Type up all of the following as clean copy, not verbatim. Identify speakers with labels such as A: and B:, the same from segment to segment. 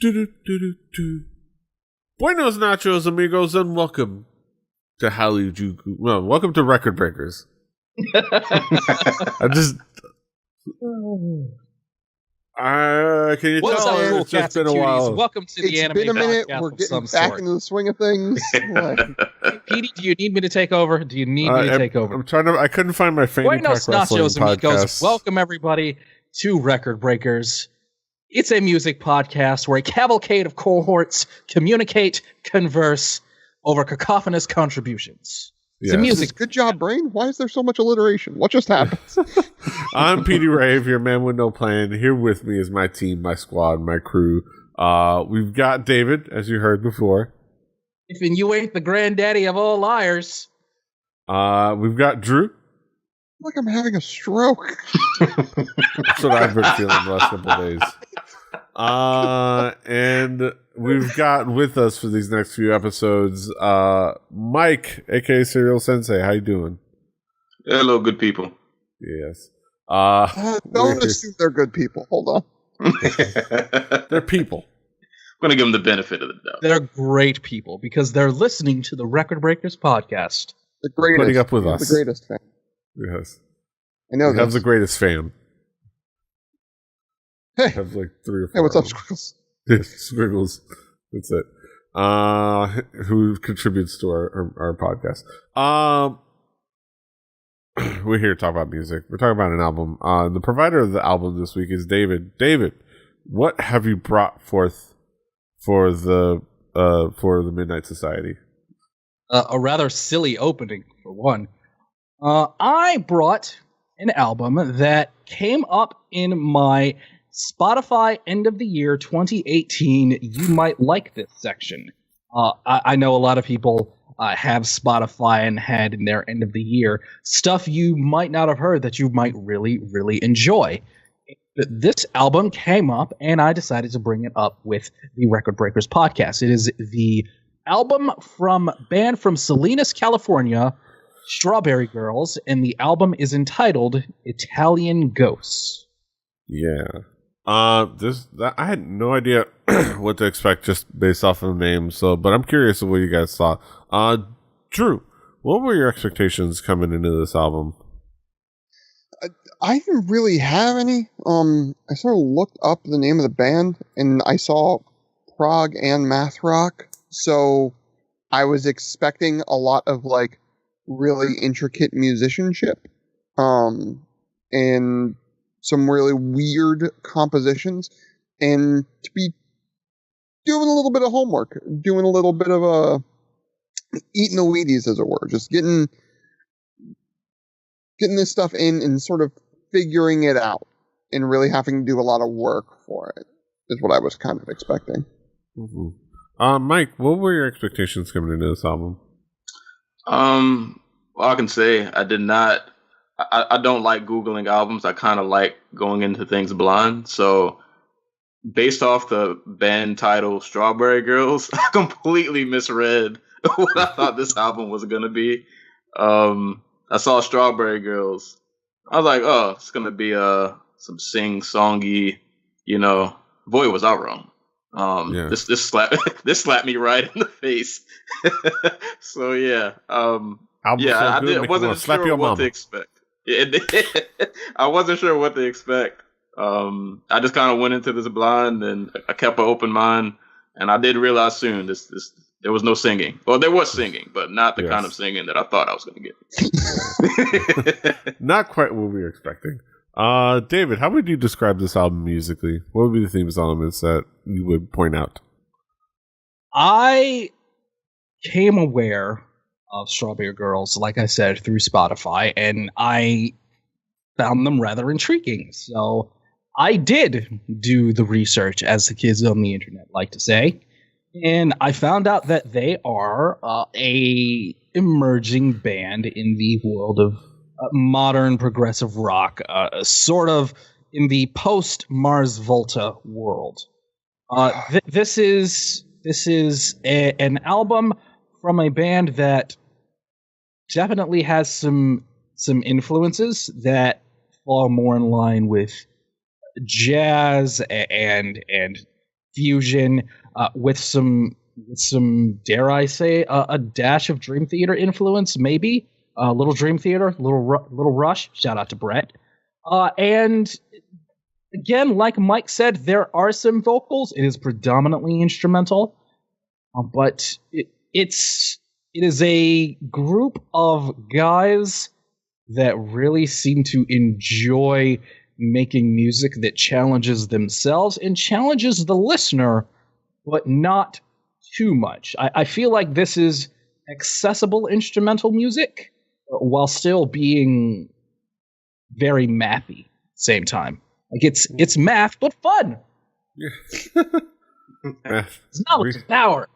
A: Do-do-do-do-do. Buenos nachos, amigos, and welcome to Halijuku. Well, welcome to Record Breakers. Can you
B: What's
A: tell
B: up, cool
A: it's just
B: cats
A: been
B: and
A: a while?
B: cuties? Welcome to the
C: It's
B: anime
C: been a minute.
B: podcast
C: We're
B: of
C: getting
B: some
C: back
B: sort.
C: into the swing of things.
B: Petey, do you need me to take over? Do you need me to take over?
A: I'm trying to. I couldn't find my fanny
B: Buenos
A: pack wrestling
B: nachos, amigos.
A: podcast.
B: Welcome everybody to Record Breakers. It's a music podcast where a cavalcade of cohorts communicate, converse over cacophonous contributions. It's a music.
C: Good job, Brain. Why is there so much alliteration? What just happened?
A: I'm Petey Rave, your man with no plan. Here with me is my team, my squad, my crew. We've got David, as you heard before.
B: If you ain't the granddaddy of all liars.
A: We've got Drew.
C: Like I'm having a stroke.
A: That's what I've been feeling the last couple of days. And we've got with us for these next few episodes, Mike, aka Serial Sensei. How you doing?
D: Hello, good people.
A: Yes.
C: Don't assume they're good people. Hold on.
A: They're people.
D: I'm going to give them the benefit of the doubt.
B: They're great people because they're listening to the Record Breakers podcast.
C: The greatest.
A: Putting up with us.
C: The greatest fan.
A: Yes.
C: I know
A: We have the greatest fan.
C: Hey.
A: I have like 3 or 4.
C: Hey, what's up,
A: of them.
C: Squiggles?
A: Yes, Squiggles. That's it. Who contributes to our podcast. We're here to talk about music. We're talking about an album. The provider of the album this week is David. David, what have you brought forth for the Midnight Society?
B: A rather silly opening, for one. I brought an album that came up in my Spotify end of the year 2018 You Might Like This section. I know a lot of people have Spotify and had in their end of the year stuff you might not have heard that you might really, really enjoy. This album came up and I decided to bring it up with the Record Breakers podcast. It is the album from band from Salinas, California, Strawberry Girls, and the album is entitled Italian Ghosts.
A: Yeah. I had no idea what to expect just based off of the name, but I'm curious of what you guys thought. Drew, what were your expectations coming into this album?
C: I didn't really have any. I sort of looked up the name of the band, and I saw prog and math rock, so I was expecting a lot of like really intricate musicianship, and some really weird compositions, and to be doing a little bit of homework, doing a little bit of eating the Wheaties, as it were, just getting this stuff in and sort of figuring it out, and really having to do a lot of work for it is what I was kind of expecting.
A: Mm-hmm. Mike, what were your expectations coming into this album?
D: Well, I can say I did not. I don't like Googling albums. I kind of like going into things blind. So, based off the band title Strawberry Girls, I completely misread what I thought this album was going to be. I saw Strawberry Girls. I was like, oh, it's going to be some sing-songy, Boy, was I wrong.
A: Yeah.
D: This slapped me right in the face. So, yeah. I wasn't sure what to expect. I wasn't sure what to expect. I just kind of went into this blind, and I kept an open mind, and I did realize soon there was no singing. Well, there was singing, but not the kind of singing that I thought I was going to get.
A: Not quite what we were expecting. David, how would you describe this album musically? What would be the themes elements that you would point out?
B: I came aware of Strawberry Girls, like I said, through Spotify, and I found them rather intriguing. So I did do the research, as the kids on the internet like to say, and I found out that they are a emerging band in the world of modern progressive rock, sort of in the post-Mars Volta world. This is an album from a band that definitely has some influences that fall more in line with jazz and fusion with some dare I say a dash of Dream Theater influence, maybe a little Dream Theater, little Rush. Shout out to Brett. And again, like Mike said, there are some vocals. It is predominantly instrumental, but it is a group of guys that really seem to enjoy making music that challenges themselves and challenges the listener, but not too much. I feel like this is accessible instrumental music while still being very mathy at the same time. Like it's math, but fun. It's knowledge is power.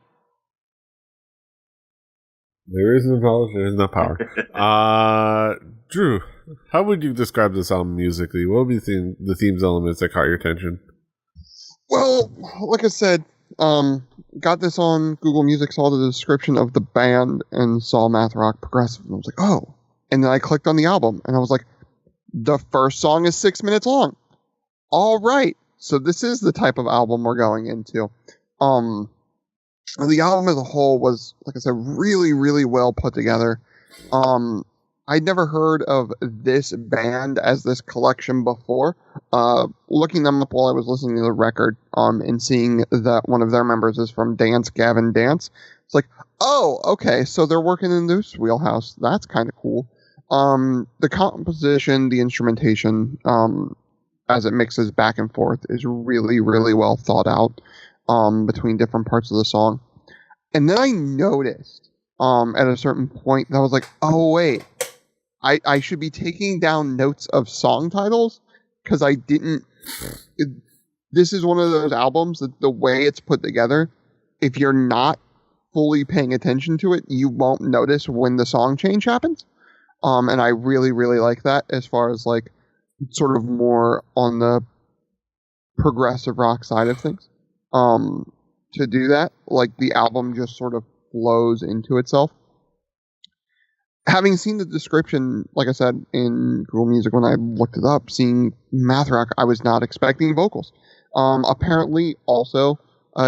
A: There is no knowledge, there is no power. Drew, how would you describe this album musically? What would be the themes elements that caught your attention?
C: Well, like I said, got this on Google Music, saw the description of the band, and saw math rock progressive, and I was like, oh. And then I clicked on the album, and I was like, the first song is 6 minutes long. All right, so this is the type of album we're going into. The album as a whole was, like I said, really, really well put together. I'd never heard of this band as this collection before. Looking them up while I was listening to the record, and seeing that one of their members is from Dance Gavin Dance, it's like, oh, okay, so they're working in this wheelhouse. That's kind of cool. The composition, the instrumentation, as it mixes back and forth, is really, really well thought out between different parts of the song. And then I noticed at a certain point that I was like, oh, wait. I should be taking down notes of song titles because I didn't. This is one of those albums that the way it's put together, if you're not fully paying attention to it, you won't notice when the song change happens. And I really, really like that as far as like sort of more on the progressive rock side of things. To do that, like the album just sort of flows into itself. Having seen the description, like I said, in Google Music when I looked it up, seeing math rock, I was not expecting vocals. Apparently, also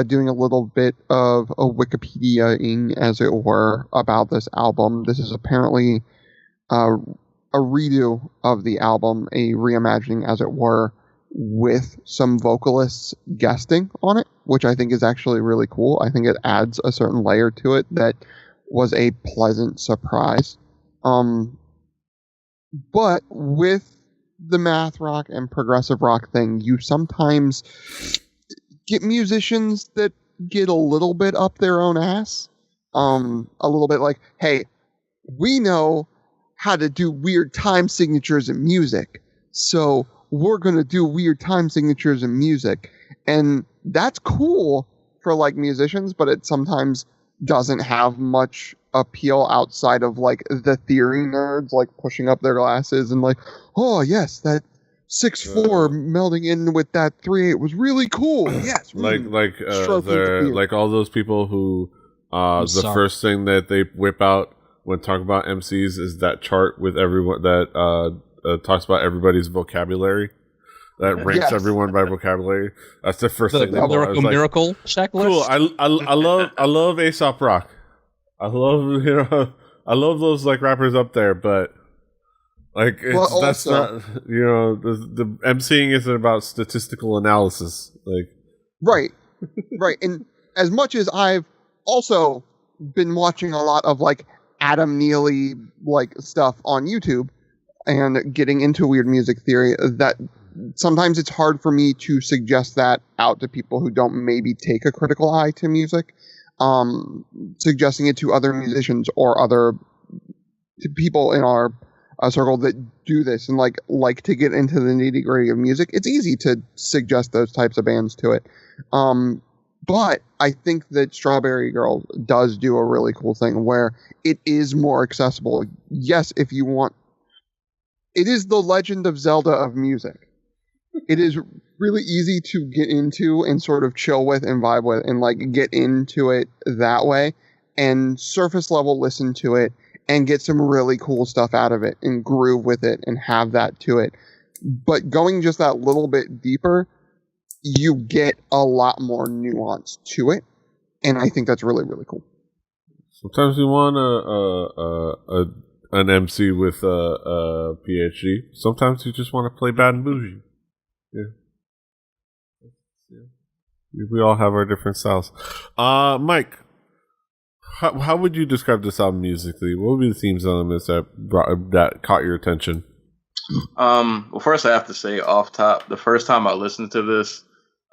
C: doing a little bit of a Wikipedia-ing, as it were, about this album. This is apparently a redo of the album, a reimagining, as it were, with some vocalists guesting on it, which I think is actually really cool. I think it adds a certain layer to it that was a pleasant surprise. But with the math rock and progressive rock thing, you sometimes get musicians that get a little bit up their own ass. A little bit like, hey, we know how to do weird time signatures in music, so we're going to do weird time signatures in music. And that's cool for like musicians, but it sometimes doesn't have much appeal outside of like the theory nerds like pushing up their glasses and like, oh yes, that 6/4 melding in with that 3/8 was really cool. Yes,
A: like all those people who the first thing that they whip out when talking about MCs is that chart with everyone that talks about everybody's vocabulary. That ranks everyone by vocabulary. That's the first thing.
B: The miracle checklist.
A: Cool. I love Aesop Rock. I love those like rappers up there, but like that's not the MCing isn't about statistical analysis. Like
C: right. And as much as I've also been watching a lot of like Adam Neely like stuff on YouTube and getting into weird music theory, that sometimes it's hard for me to suggest that out to people who don't maybe take a critical eye to music. Suggesting it to other musicians or other people in our circle that do this and like to get into the nitty gritty of music. It's easy to suggest those types of bands to it. But I think that Strawberry Girl does do a really cool thing where it is more accessible. Yes, if you want, it is the Legend of Zelda of music. It is really easy to get into and sort of chill with and vibe with and like get into it that way and surface level listen to it and get some really cool stuff out of it and groove with it and have that to it. But going just that little bit deeper, you get a lot more nuance to it, and I think that's really, really cool.
A: Sometimes you want an MC with a PhD. Sometimes you just want to play bad and bougie. Yeah. We all have our different styles. Mike, how would you describe this album musically? What would be the themes elements that caught your attention?
D: Well, first I have to say off top, the first time I listened to this,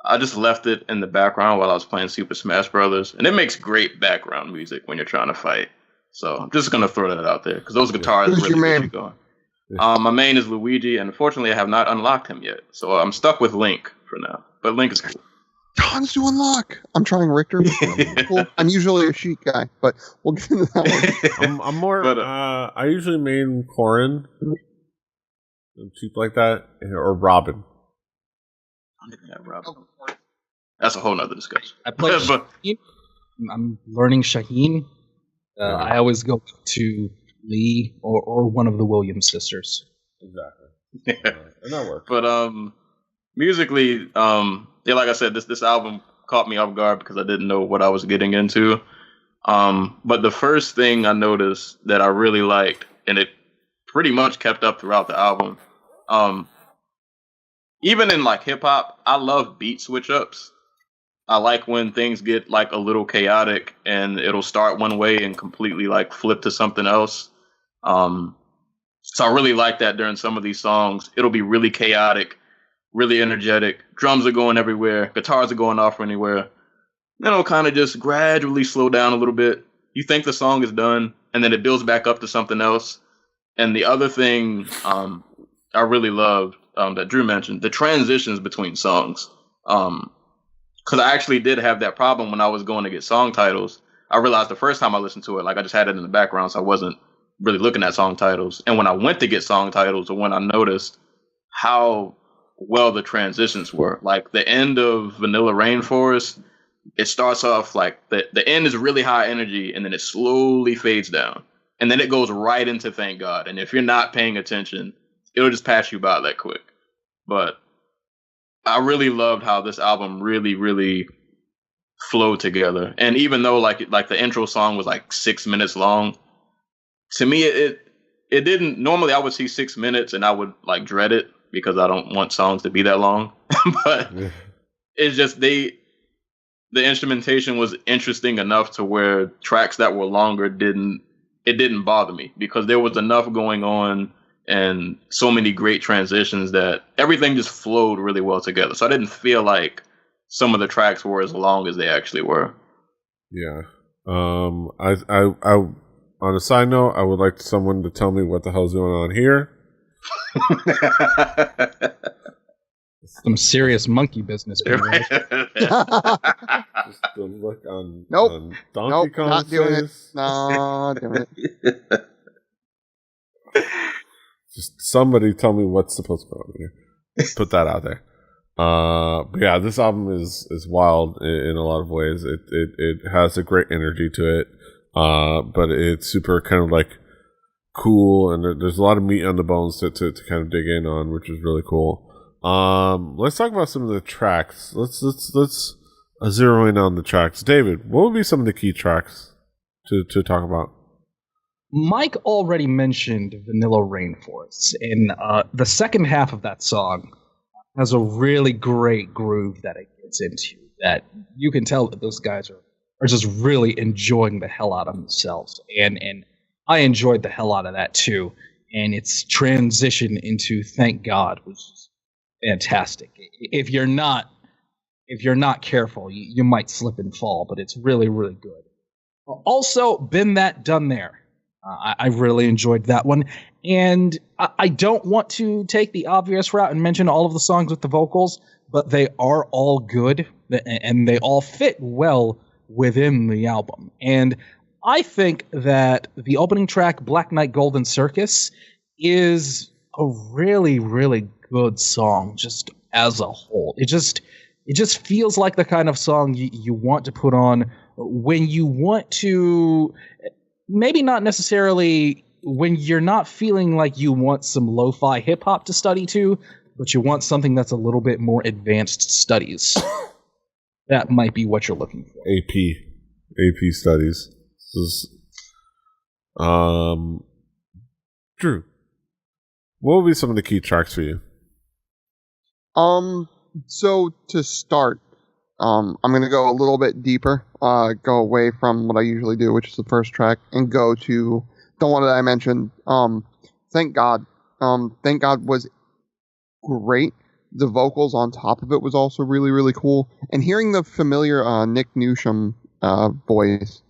D: I just left it in the background while I was playing Super Smash Brothers, and it makes great background music when you're trying to fight. So I'm just gonna throw that out there because those guitars
C: Who's
D: really
C: your
D: get
C: main?
D: you going. My main is Luigi, and unfortunately I have not unlocked him yet, so I'm stuck with Link for now. But Link is cool.
C: Tons to unlock. I'm trying Richter. Cool. I'm usually a Sheik guy, but we'll get into that one.
A: I'm more.
D: But,
A: I usually main Corrin, cheap like that, or Robin.
D: I don't even have Robin. That's a whole nother discussion.
B: I play
D: But-
B: Shaheen. I'm learning Shaheen. I always go to Lee or one of the Williams sisters.
A: Exactly. And that works.
D: But musically, yeah, like I said, this album caught me off guard because I didn't know what I was getting into. But the first thing I noticed that I really liked, and it pretty much kept up throughout the album, even in like hip hop, I love beat switch ups. I like when things get like a little chaotic and it'll start one way and completely like flip to something else. So I really like that during some of these songs. It'll be really chaotic, really energetic. Drums are going everywhere. Guitars are going off anywhere. Then it'll kind of just gradually slow down a little bit. You think the song is done, and then it builds back up to something else. And the other thing I really loved that Drew mentioned, the transitions between songs. Because I actually did have that problem when I was going to get song titles. I realized the first time I listened to it, like I just had it in the background, so I wasn't really looking at song titles. And when I went to get song titles, or when I noticed how well the transitions were, like the end of Vanilla Rainforest, it starts off like the end is really high energy, and then it slowly fades down, and then it goes right into Thank God. And if you're not paying attention, it'll just pass you by that quick. But I really loved how this album really, really flowed together. And even though like the intro song was like 6 minutes long, to me it didn't. Normally I would see 6 minutes and I would like dread it because I don't want songs to be that long. But it's just the instrumentation was interesting enough to where tracks that were longer didn't bother me, because there was enough going on and so many great transitions that everything just flowed really well together. So I didn't feel like some of the tracks were as long as they actually were.
A: Yeah. I on a side note, I would like someone to tell me what the hell's going on here.
B: Some serious monkey business. Right?
A: Just the look on,
C: Nope.
A: on Donkey Kong's
C: not doing it.
A: face.
C: Not doing it.
A: Just somebody tell me what's supposed to go on here. Put that out there. But yeah, this album is wild in a lot of ways. It has a great energy to it, but it's super kind of like cool, and there's a lot of meat on the bones to kind of dig in on, which is really cool. Let's talk about some of the tracks. Let's zero in on the tracks. David, what would be some of the key tracks to talk about?
B: Mike already mentioned Vanilla Rainforest, and the second half of that song has a really great groove that it gets into, that you can tell that those guys are just really enjoying the hell out of themselves, and I enjoyed the hell out of that too. And its transition into Thank God was fantastic. If you're not careful, you might slip and fall, but it's really, really good. Also, Been That Done There. I really enjoyed that one. And I don't want to take the obvious route and mention all of the songs with the vocals, but they are all good, and they all fit well within the album. And I think that the opening track, Black Knight Golden Circus, is a really, really good song just as a whole. It just feels like the kind of song you want to put on when you want to, maybe not necessarily when you're not feeling like you want some lo-fi hip-hop to study to, but you want something that's a little bit more advanced studies, that might be what you're looking for.
A: AP studies. This is, Drew, what will be some of the key tracks for you?
C: So to start, I'm gonna go a little bit deeper, go away from what I usually do, which is the first track, and go to the one that I mentioned. Thank God. Thank God was great. The vocals on top of it was also really, really cool. And hearing the familiar Nick Newsham voice,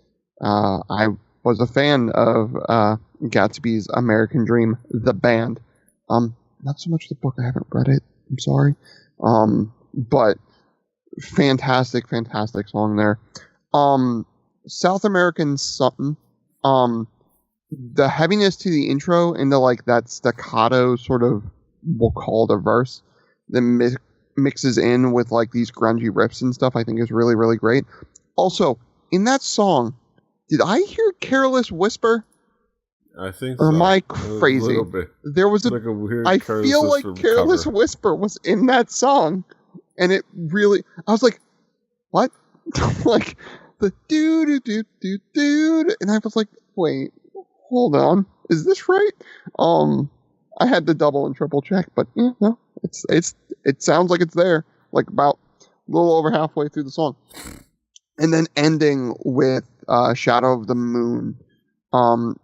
C: I was a fan of Gatsby's American Dream, the band. Not so much the book. I haven't read it. I'm sorry. But fantastic song there. South American Sun. The heaviness to the intro and the like that staccato sort of, we'll call it a verse, that mixes in with like these grungy riffs and stuff, I think is really, really great. Also, in that song, did I hear Careless Whisper?
A: I think
C: or
A: so.
C: am I
A: A
C: crazy?
A: little bit.
C: There was
A: Like a weird
C: I
A: Careless
C: feel like
A: Whisper
C: Careless
A: cover.
C: Whisper was in that song, and it really, I was like, what? Like the do, and I was like, wait, hold on, is this right? I had to double and triple check, but yeah, no, it sounds like it's there, like about a little over halfway through the song, and then ending with Shadow of the Moon.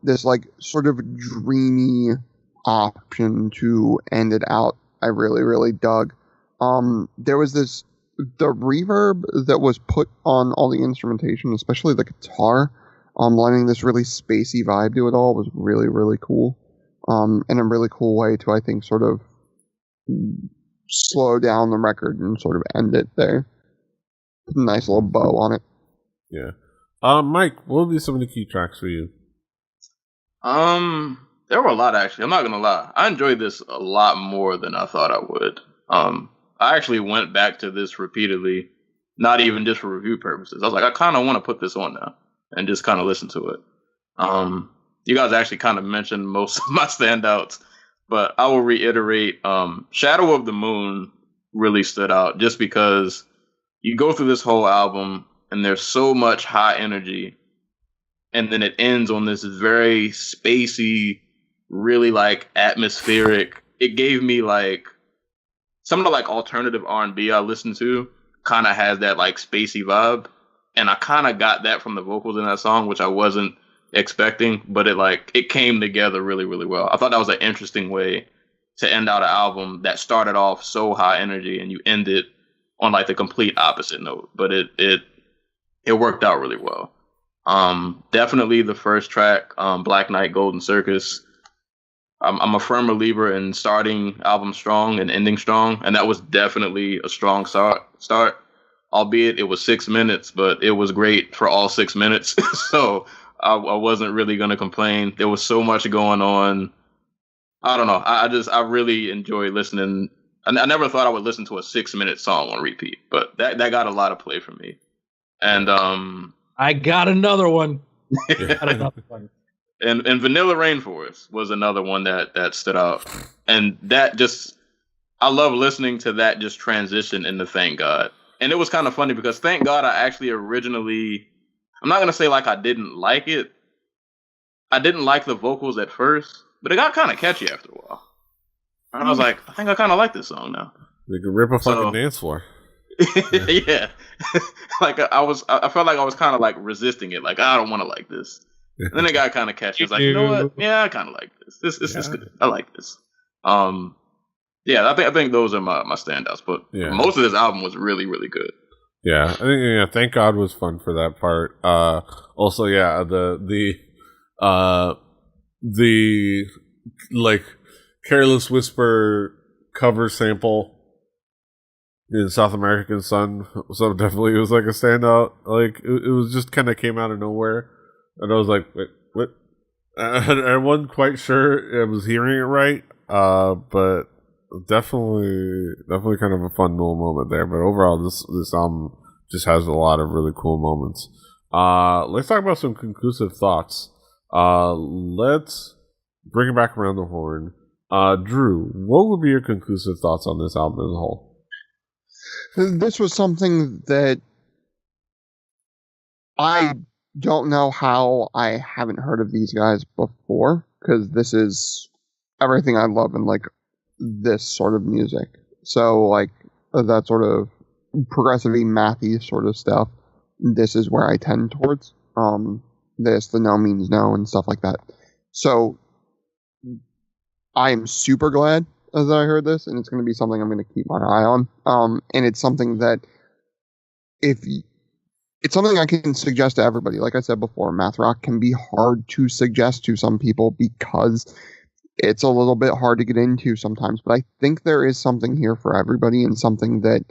C: This like sort of dreamy option to end it out. I really, really dug. There was the reverb that was put on all the instrumentation, especially the guitar, lending this really spacey vibe to it all, was really, really cool. And a really cool way to, I think, sort of slow down the record and sort of end it there. Put a nice little bow on it.
A: Yeah. Mike, what will be some of the key tracks for you?
D: There were a lot actually. I'm not gonna lie. I enjoyed this a lot more than I thought I would. I actually went back to this repeatedly, not even just for review purposes. I was like, I kind of want to put this on now and just kind of listen to it. You guys actually kind of mentioned most of my standouts, but I will reiterate. Shadow of the Moon really stood out just because you go through this whole album and there's so much high energy. And then it ends on this very spacey, really like atmospheric. It gave me like some of the like alternative R&B I listened to kind of has that like spacey vibe, and I kind of got that from the vocals in that song, which I wasn't expecting. But it came together really, really well. I thought that was an interesting way to end out an album that started off so high energy and you end it on like the complete opposite note. But it worked out really well. Definitely the first track, Black Knight, Golden Circus. I'm a firm believer in starting albums strong and ending strong, and that was definitely a strong start. Albeit it was 6 minutes, but it was great for all 6 minutes. So I wasn't really going to complain. There was so much going on. I don't know. I really enjoy listening. I never thought I would listen to a 6 minute song on repeat, but that got a lot of play for me. And
B: I got another one.
D: And Vanilla Rainforest was another one that stood out. And that just, I love listening to that just transition into Thank God. And it was kind of funny because Thank God I actually originally, I'm not going to say like I didn't like it. I didn't like the vocals at first, but it got kind of catchy after a while. And I was like, I think I kind of like this song now.
A: They could rip a fucking dance floor.
D: Yeah. Like I felt like I was kind of like resisting it. Like, I don't want to like this. And then it got kind of catchy. I was like, you know what? Yeah, I kind of like this. This is good. I like this. Yeah, I think those are my standouts. But most of this album was really, really good.
A: Yeah, I think Thank God was fun for that part. Also, yeah, the like Careless Whisper cover sample in South American Sun, so definitely it was like a standout. Like it was just kind of came out of nowhere, and I was like, wait, what? I wasn't quite sure I was hearing it right, but definitely kind of a fun little moment there. But overall, this album just has a lot of really cool moments. Let's talk about some conclusive thoughts. Let's bring it back around the horn. Drew, what would be your conclusive thoughts on this album as a whole?
C: This was something that I don't know how I haven't heard of these guys before, because this is everything I love in like this sort of music. So like that sort of progressive-y, mathy sort of stuff. This is where I tend towards. The no means no and stuff like that. So I am super glad that I heard this, and it's going to be something I'm going to keep my eye on. And it's something that it's something I can suggest to everybody. Like I said before, math rock can be hard to suggest to some people because it's a little bit hard to get into sometimes. But I think there is something here for everybody, and something that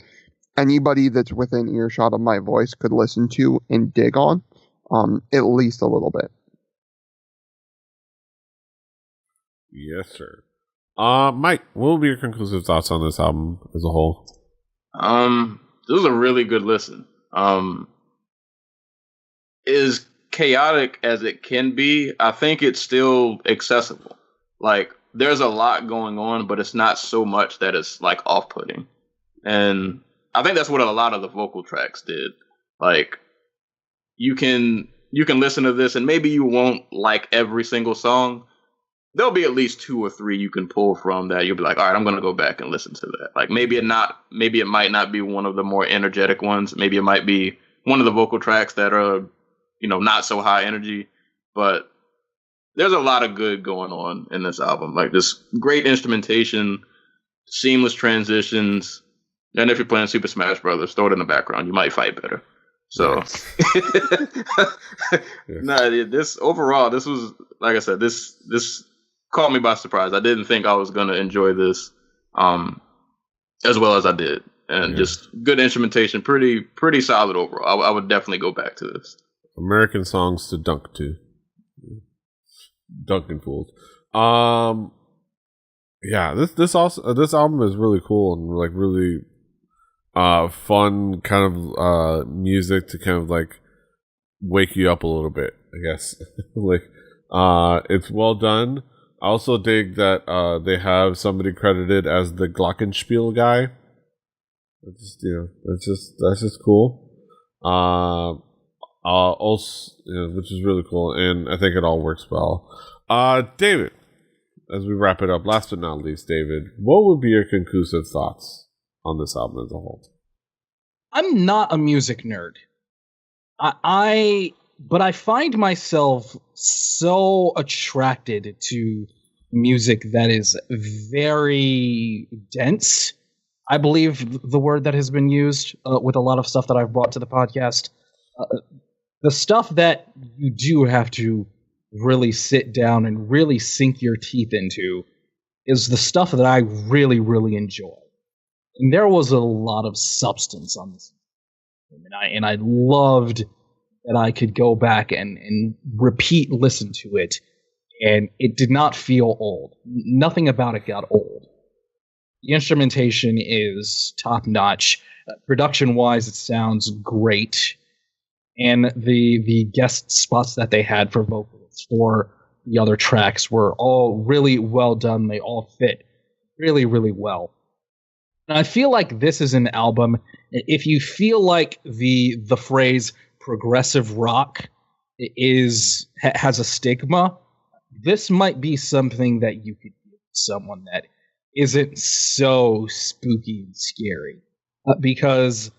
C: anybody that's within earshot of my voice could listen to and dig on, at least a little bit.
A: Yes, sir. Mike, what would be your conclusive thoughts on this album as a whole?
D: This was a really good listen. As chaotic as it can be, I think it's still accessible. Like, there's a lot going on, but it's not so much that it's like off-putting. And I think that's what a lot of the vocal tracks did. Like, you can listen to this and maybe you won't like every single song. There'll be at least 2 or 3 you can pull from that you'll be like, all right, I'm going to go back and listen to that. Like, maybe it might not be one of the more energetic ones. Maybe it might be one of the vocal tracks that are, not so high energy, but there's a lot of good going on in this album. Like, this great instrumentation, seamless transitions, and if you're playing Super Smash Brothers, throw it in the background. You might fight better. So, this was, like I said, this caught me by surprise. I didn't think I was going to enjoy this as well as I did. And just good instrumentation, pretty solid overall. I would definitely go back to this.
A: American songs to dunk to. Dunking fools. Yeah, this album is really cool and like really fun kind of music to kind of like wake you up a little bit, I guess. Like it's well done. I also dig that they have somebody credited as the glockenspiel guy. That's just cool. Also, which is really cool, and I think it all works well. David, as we wrap it up, last but not least, David, what would be your conclusive thoughts on this album as a whole?
B: I'm not a music nerd. But I find myself so attracted to music that is very dense. I believe the word that has been used with a lot of stuff that I've brought to the podcast. The stuff that you do have to really sit down and really sink your teeth into is the stuff that I really, really enjoy. And there was a lot of substance on this. And I loved that I could go back and repeat listen to it, and it did not feel old. Nothing about it got old. The instrumentation is top-notch. Production-wise, it sounds great. And the guest spots that they had for vocals for the other tracks were all really well done. They all fit really, really well. And I feel like this is an album, if you feel like the phrase progressive rock has a stigma, this might be something that you could give someone that isn't so spooky and scary. Because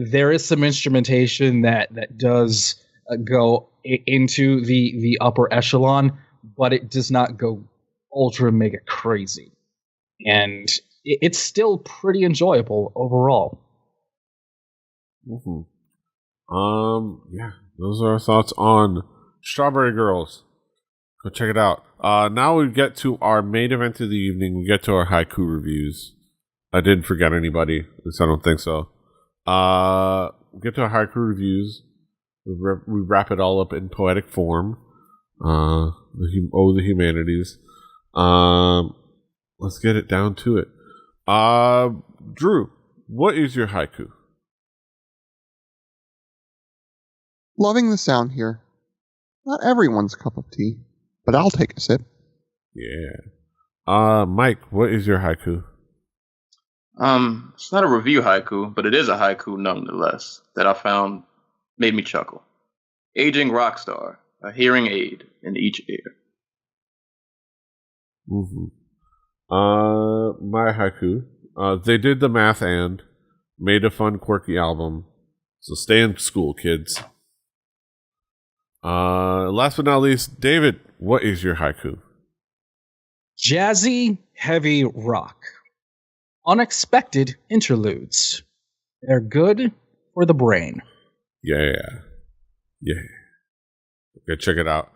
B: there is some instrumentation that does go into the upper echelon, but it does not go ultra mega crazy. And it's still pretty enjoyable overall.
A: Mm-hmm. Yeah, those are our thoughts on Strawberry Girls. Go check it out. Now we get to our main event of the evening. We get to our haiku reviews. I didn't forget anybody. At least I don't think so. We get to our haiku reviews. We wrap it all up in poetic form. The humanities. Let's get it down to it. Drew, what is your haiku?
C: Loving the sound here. Not everyone's cup of tea, but I'll take a sip.
A: Yeah. Mike, what is your haiku?
D: It's not a review haiku, but it is a haiku nonetheless that I found made me chuckle. Aging rock star, a hearing aid in each ear.
A: Mm-hmm. My haiku. They did the math and made a fun, quirky album. So stay in school, kids. Last but not least, David, what is your haiku?
B: Jazzy, heavy rock. Unexpected interludes. They're good for the brain.
A: Yeah. Okay, check it out.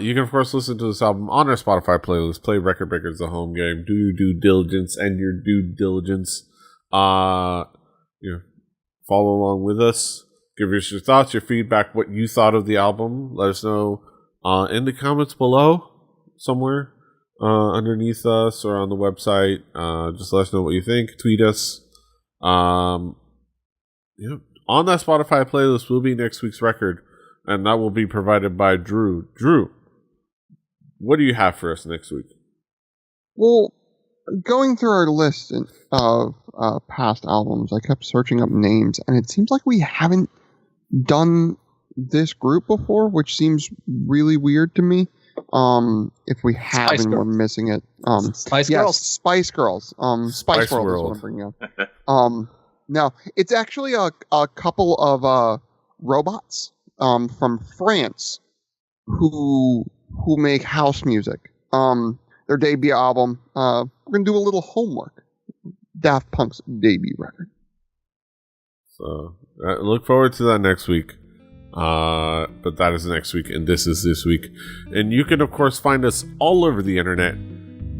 A: You can, of course, listen to this album on our Spotify playlist. Play Record Breakers the home game. Do your due diligence and your due diligence. Follow along with us. Give us your thoughts, your feedback, what you thought of the album. Let us know in the comments below somewhere. Underneath us or on the website. Just let us know what you think. Tweet us. On that Spotify playlist will be next week's record, and that will be provided by Drew. Drew, what do you have for us next week?
C: Well, going through our list of past albums, I kept searching up names, and it seems like we haven't done this group before, which seems really weird to me. If we have and we're missing it.
B: Spice Girls.
C: Spice Girls. Spice World is what I'm bringing up. Now, it's actually a couple of robots from France who make house music. Their debut album. We're going to do a little homework. Daft Punk's debut record.
A: So, look forward to that next week. But that is next week, and this is this week. And you can, of course, find us all over the internet.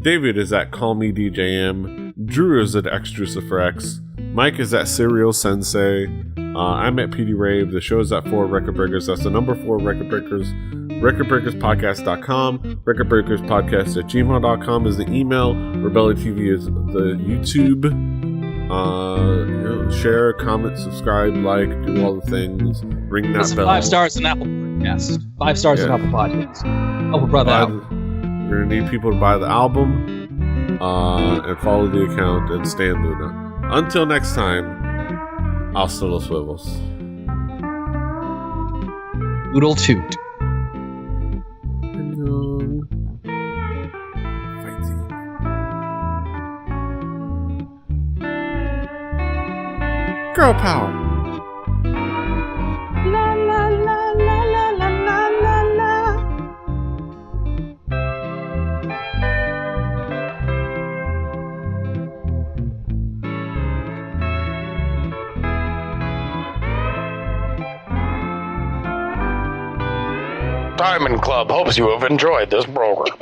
A: David is at Call Me DJM. Drew is at X. Mike is at Serial Sensei. I'm at PD Rave. The show is at 4 Record Breakers. That's the number 4 Record Breakers. RecordBreakersPodcast.com. RecordBreakersPodcast@gmail.com is the email. Rebellion TV is the YouTube. Share, comment, subscribe, like, do all the things. Ring that bell.
B: 5 stars in Apple Podcast. 5 stars in Apple Podcast. Help a brother out.
A: We're gonna need people to buy the album, and follow the account and Stan Luna. Until next time, hasta los huevos.
B: Oodle toot.
A: Girl power.
B: La la la la la la la la.
E: Diamond Club hopes you have enjoyed this program.